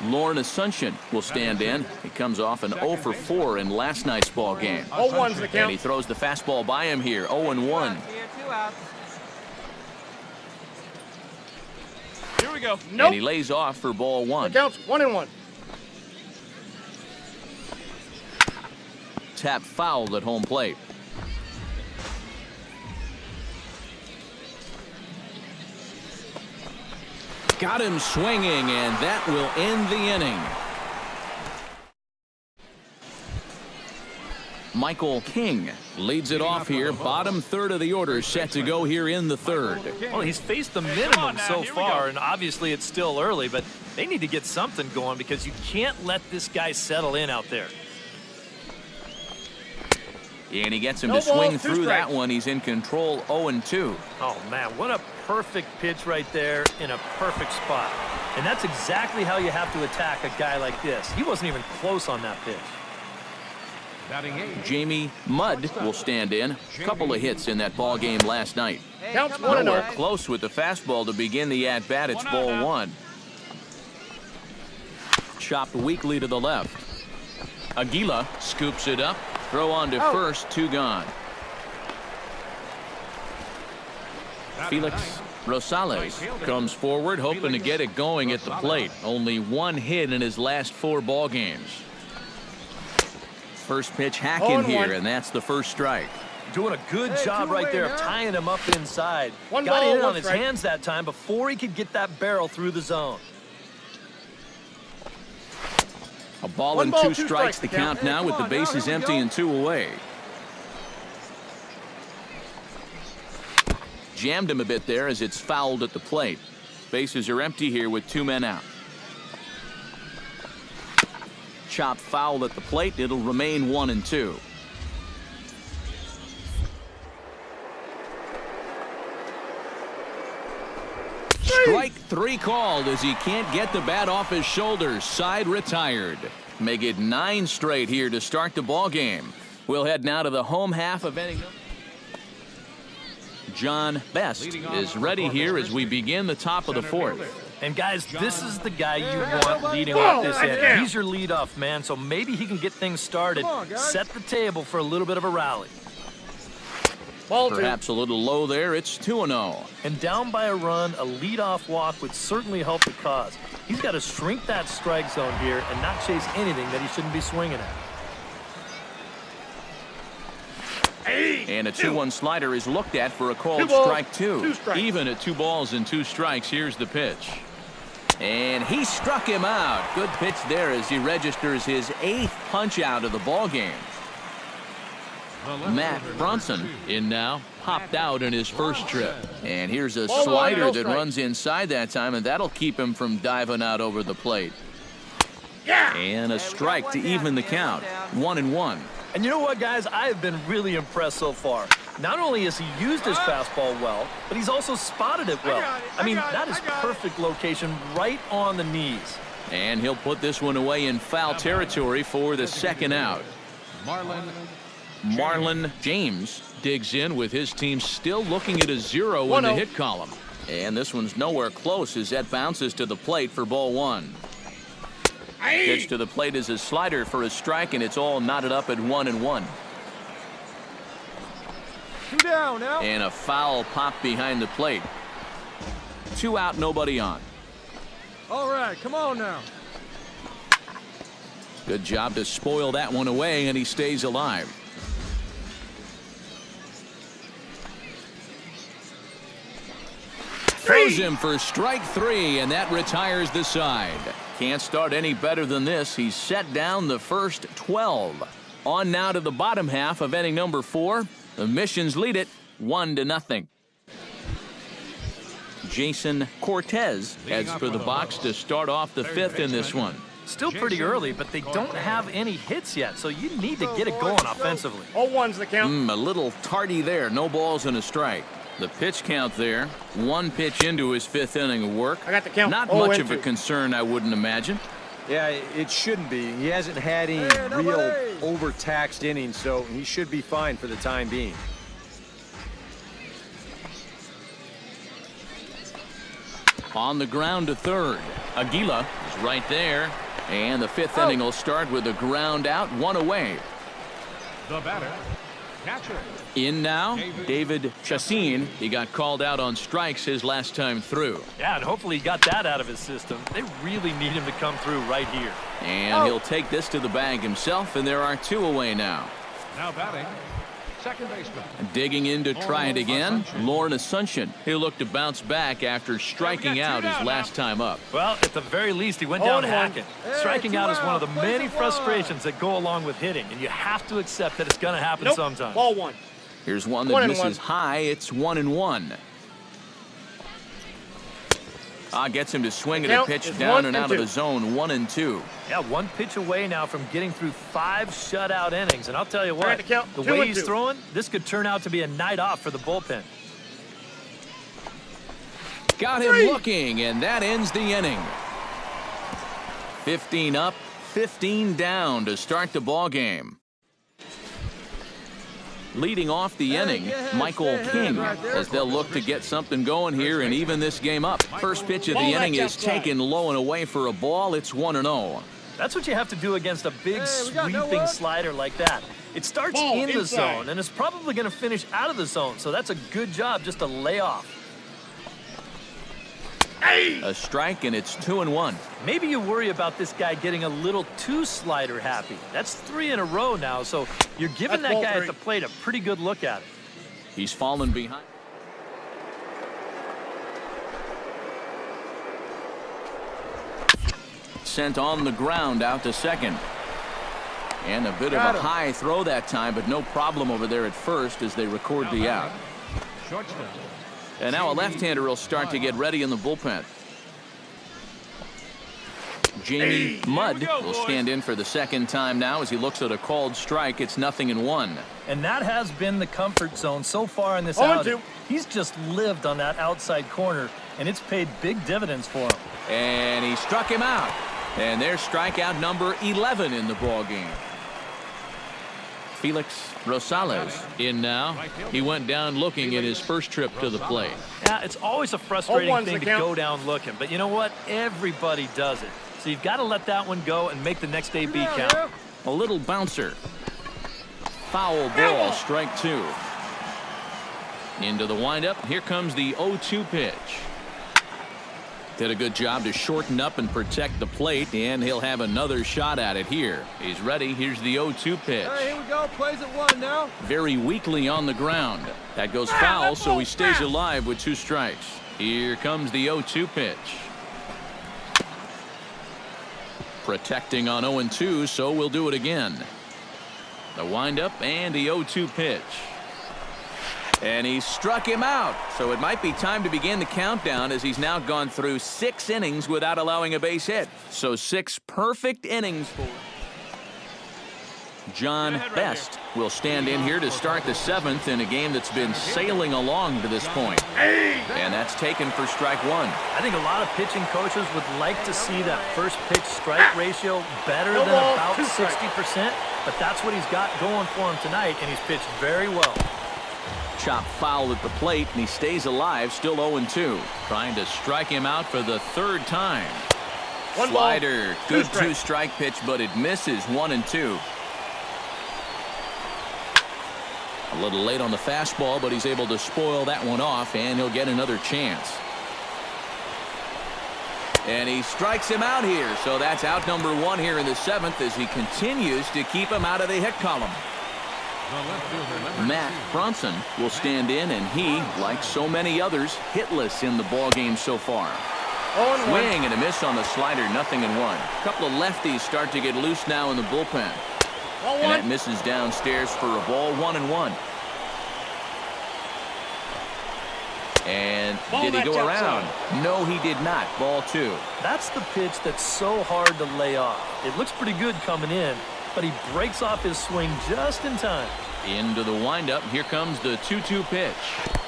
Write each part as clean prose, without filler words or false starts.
Lauren Asuncion will stand in. He comes off an 0 for 4 in last night's ball game. 0-1's the count. And he throws the fastball by him here. 0-1. Here we go. Nope. And he lays off for ball 1. The count's 1-1. Tap fouled at home plate. Got him swinging, and that will end the inning. Michael King leads it off here. Bottom third of the order set to go here in the third. Well, he's faced the minimum so far, and obviously it's still early, but they need to get something going because you can't let this guy settle in out there. And he gets him to swing through that one. He's in control, 0-2. Oh, man, what a perfect pitch right there in a perfect spot. And that's exactly how you have to attack a guy like this. He wasn't even close on that pitch. Jamie Mudd will stand in. A couple of hits in that ball game last night. Counts Nowhere 1-0. close with the fastball to begin the at-bat. It's ball 1. Chopped weakly to the left. Aguila scoops it up. Throw on to first, 2 gone. Felix Rosales comes forward, hoping to get it going at the plate. Only 1 hit in his last 4 ball games. First pitch hacking here, and that's the first strike. Doing a good job right there of tying him up inside. One Got ball, it in one on his strike. hands that time before he could get that barrel through the zone. A ball One and ball, 2 2 strikes strikes the to count count. now with the bases empty and 2 away. Jammed him a bit there as it's fouled at the plate. Bases are empty here with 2 men out. Chop foul at the plate. It'll remain 1-2. Strike 3 called as he can't get the bat off his shoulders. Side retired. Make it 9 straight here to start the ball game. We'll head now to the home half of inning. John Best is ready here as we begin the top of the 4th. And guys, this is the guy you want leading off this inning. He's your leadoff man, so maybe he can get things started, set the table for a little bit of a rally. Perhaps a little low there. It's 2-0. And down by a run, a leadoff walk would certainly help the cause. He's got to shrink that strike zone here and not chase anything that he shouldn't be swinging at. And a 2-1 slider is looked at for a called 2 balls, strike 2. 2 strikes. Even at 2 balls and 2 strikes. Here's the pitch. And he struck him out. Good pitch there as he registers his 8th punch out of the ball game. Matt Bronson in now, popped out in his first trip. And here's a slider that runs inside that time, and that'll keep him from diving out over the plate. And a strike to even the count. 1-1. And you know what, guys? I have been really impressed so far. Not only has he used his fastball well, but he's also spotted it well. I mean, that is perfect location right on the knees. And he'll put this one away in foul territory for the 2nd out. Marlon James digs in with his team still looking at a 0 in the hit column. And this one's nowhere close as that bounces to the plate for ball 1. Pitch to the plate is a slider for a strike, and it's all knotted up at 1-1. 2 down now. And a foul pop behind the plate. 2 out, nobody on. All right, come on now. Good job to spoil that one away, and he stays alive. Throws him for strike 3, and that retires the side. Can't start any better than this. He's set down the first 12. On now to the bottom half of inning number 4. The Missions lead it 1-0. Jason Cortez heads for the box to start off the 5th in this one. Still pretty early, but they don't have any hits yet, so you need to get it going offensively. 0-1's the count. A little tardy there. No balls and a strike. The pitch count there. 1 pitch into his 5th inning of work. I got the count. Not 0-2. much of a concern, I wouldn't imagine. Yeah, it shouldn't be. He hasn't had any real overtaxed innings, so he should be fine for the time being. On the ground to third. Aguila is right there. And the fifth inning will start with a ground out, one away. The batter, catcher. In now, David Chassin. He got called out on strikes his last time through. Yeah, and hopefully he got that out of his system. They really need him to come through right here. And he'll take this to the bag himself, and there are two away now. Now batting, second baseman. Digging in to try it again, Lauren Asuncion. He'll look to bounce back after striking out his last time up. Well, at the very least, he went down hacking. Striking out is one of the many frustrations that go along with hitting, and you have to accept that it's going to happen sometime. Ball one. Here's one that misses high. It's 1-1. Gets him to swing at a pitch down and out of the zone. 1-2. Yeah, one pitch away now from getting through 5 shutout innings. And I'll tell you what, the way he's throwing, this could turn out to be a night off for the bullpen. Got him looking, and that ends the inning. 15 up, 15 down to start the ball game. Leading off the inning, Michael King, as they'll look to get something going here and even this game up. First pitch of the inning is taken low and away for a ball. It's 1-0. That's what you have to do against a big sweeping slider like that. It starts in the zone, and it's probably going to finish out of the zone, so that's a good job just to lay off. A strike, and it's 2-1. Maybe you worry about this guy getting a little too slider happy. That's 3 in a row now, so you're giving that guy at the plate a pretty good look at it. He's fallen behind. Sent on the ground out to second. And a bit of a high throw that time, but no problem over there at first as they record the out. Shortstop. And now a left-hander will start to get ready in the bullpen. Jamie Mudd will stand in for the second time now as he looks at a called strike. It's 0-1. And that has been the comfort zone so far in this outing. He's just lived on that outside corner, and it's paid big dividends for him. And he struck him out. And there's strikeout number 11 in the ball game. Felix Rosales in now. He went down looking at his first trip to the plate. Yeah, it's always a frustrating thing to go down looking, but you know what? Everybody does it. So you've got to let that one go and make the next AB count. A little bouncer. Foul ball, strike 2. Into the windup. Here comes the 0-2 pitch. Did a good job to shorten up and protect the plate, and he'll have another shot at it here. He's ready. Here's the 0-2 pitch. Here we go. Plays at 1 now. Very weakly on the ground. That goes foul, so he stays alive with 2 strikes. Here comes the 0-2 pitch. Protecting on 0-2, so we'll do it again. The windup and the 0-2 pitch. And he struck him out. So it might be time to begin the countdown as he's now gone through 6 innings without allowing a base hit. So 6 perfect innings for John Best will stand in here to start the 7th in a game that's been sailing along to this point. And that's taken for strike 1. I think a lot of pitching coaches would like to see that first pitch strike ratio better than about 60%, but that's what he's got going for him tonight, and he's pitched very well. Chop foul at the plate, and he stays alive, still 0-2. Trying to strike him out for the 3rd time. Slider, good 2-strike pitch, but it misses. 1-2. A little late on the fastball, but he's able to spoil that one off, and he'll get another chance. And he strikes him out here, so that's out number 1 here in the 7th as he continues to keep him out of the hit column. Matt Bronson will stand in, and he, like so many others, hitless in the ballgame so far. Swing and a miss on the slider, 0-1. A couple of lefties start to get loose now in the bullpen. And that misses downstairs for a ball. 1-1. And did he go around? No, he did not. Ball 2. That's the pitch that's so hard to lay off. It looks pretty good coming in, but he breaks off his swing just in time. Into the windup. Here comes the 2-2 pitch.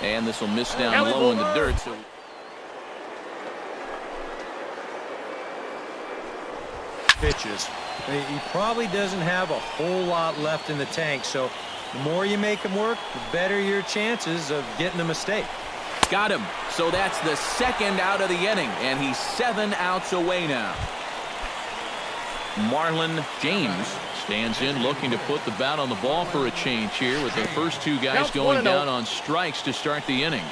And this will miss down low in the dirt. So pitches. He probably doesn't have a whole lot left in the tank, so the more you make him work, the better your chances of getting a mistake. Got him. So that's the second out of the inning, and he's 7 outs away now. Marlon James stands in looking to put the bat on the ball for a change here with the first two guys going down on strikes to start the inning.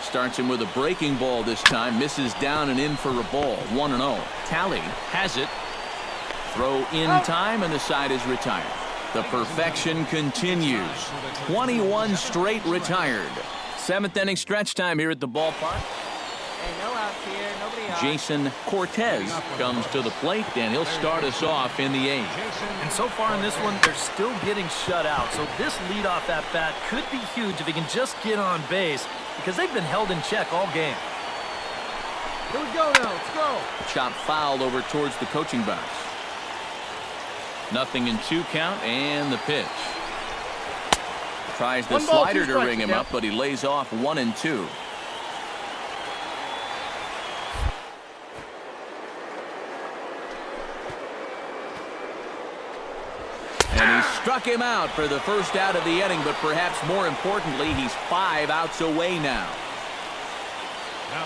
Starts him with a breaking ball this time. Misses down and in for a ball. 1-0. Tally has it. Throw in time, and the side is retired. The perfection continues. 21 straight retired. 7th inning stretch time here at the ballpark. Hey, no outs here. Nobody out. Jason Cortez comes to the plate, and he'll start us off in the 8th. And so far in this one, they're still getting shut out. So this leadoff at bat could be huge if he can just get on base, because they've been held in check all game. Here we go now. Let's go. Chop foul over towards the coaching box. 0-2 count, and the pitch. Tries the slider to ring him up, but he lays off 1-2. And he struck him out for the first out of the inning, but perhaps more importantly, he's 5 outs away now.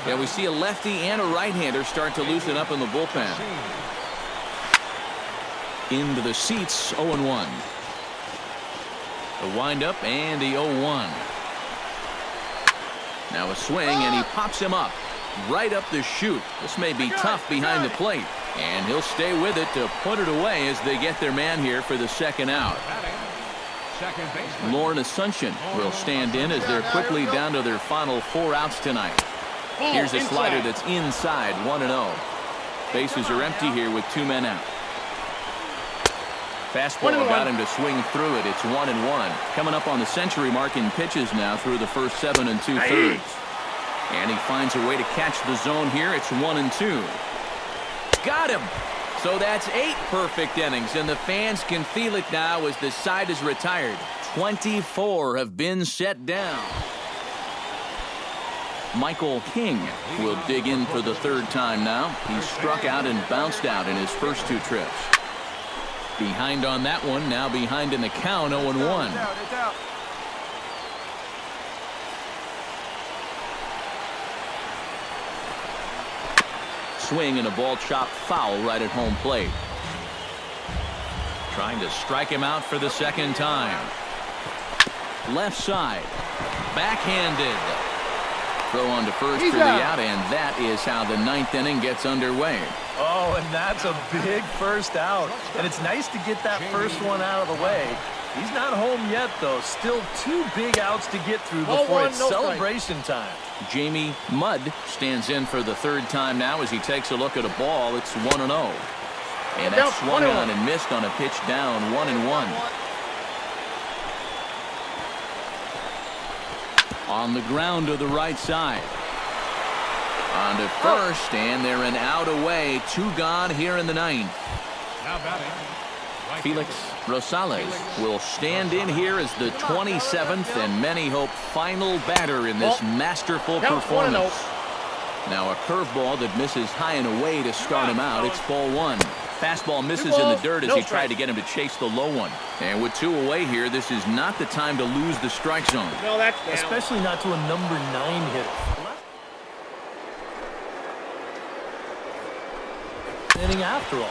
And we see a lefty and a right-hander start to loosen up in the bullpen. Into the seats, 0-1. The windup and the 0-1. Now a swing, and he pops him up. Right up the chute. This may be tough behind the plate. And he'll stay with it to put it away as they get their man here for the second out. Lauren Asuncion will stand in as they're quickly down to their final 4 outs tonight. Here's a slider that's inside, 1-0. Bases are empty here with 2 men out. Fastball got him to swing through it. It's 1-1. Coming up on the century mark in pitches now through the first 7 2/3. And he finds a way to catch the zone here. It's 1-2. Got him. So that's 8 perfect innings, and the fans can feel it now as the side is retired. 24 have been set down. Michael King will dig in for the 3rd time now. He struck out and bounced out in his first 2 trips. Behind on that one, now behind in the count, 0-1. It's out. Swing and a ball chopped foul right at home plate. Trying to strike him out for the 2nd time. Left side. Backhanded. Throw on to first for the out, and that is how the 9th inning gets underway. Oh, and that's a big first out. And it's nice to get that first one out of the way. He's not home yet, though. Still 2 big outs to get through before it's celebration time. Jamie Mudd stands in for the 3rd time now as he takes a look at a ball. It's 1-0. And that's swung on and missed on a pitch down, 1-1. On the ground to the right side. On to first, and they're an out away. 2 gone here in the 9th. Now batting. Felix Rosales will stand in here as the 27th and many hope final batter in this masterful performance. Now a curveball that misses high and away to start him out. It's ball 1. Fastball misses in the dirt as he tried to get him to chase the low one. And with 2 away here, this is not the time to lose the strike zone. No, that's down. Especially not to a number 9 hitter. Inning after all.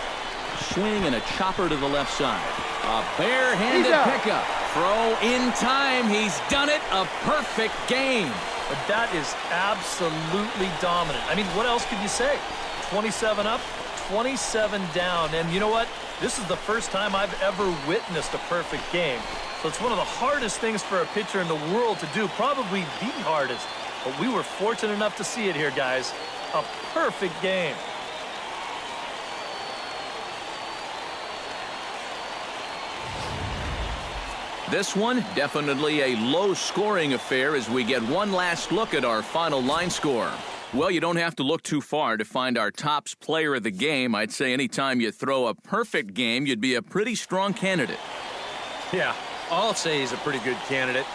Swing and a chopper to the left side. A barehanded pickup. Throw in time. He's done it. A perfect game. But that is absolutely dominant. I mean, what else could you say? 27 up, 27 down. And you know what? This is the first time I've ever witnessed a perfect game. So it's one of the hardest things for a pitcher in the world to do. Probably the hardest. But we were fortunate enough to see it here, guys. A perfect game. This one, definitely a low-scoring affair as we get one last look at our final line score. Well, you don't have to look too far to find our tops player of the game. I'd say anytime you throw a perfect game, you'd be a pretty strong candidate. Yeah, I'll say he's a pretty good candidate.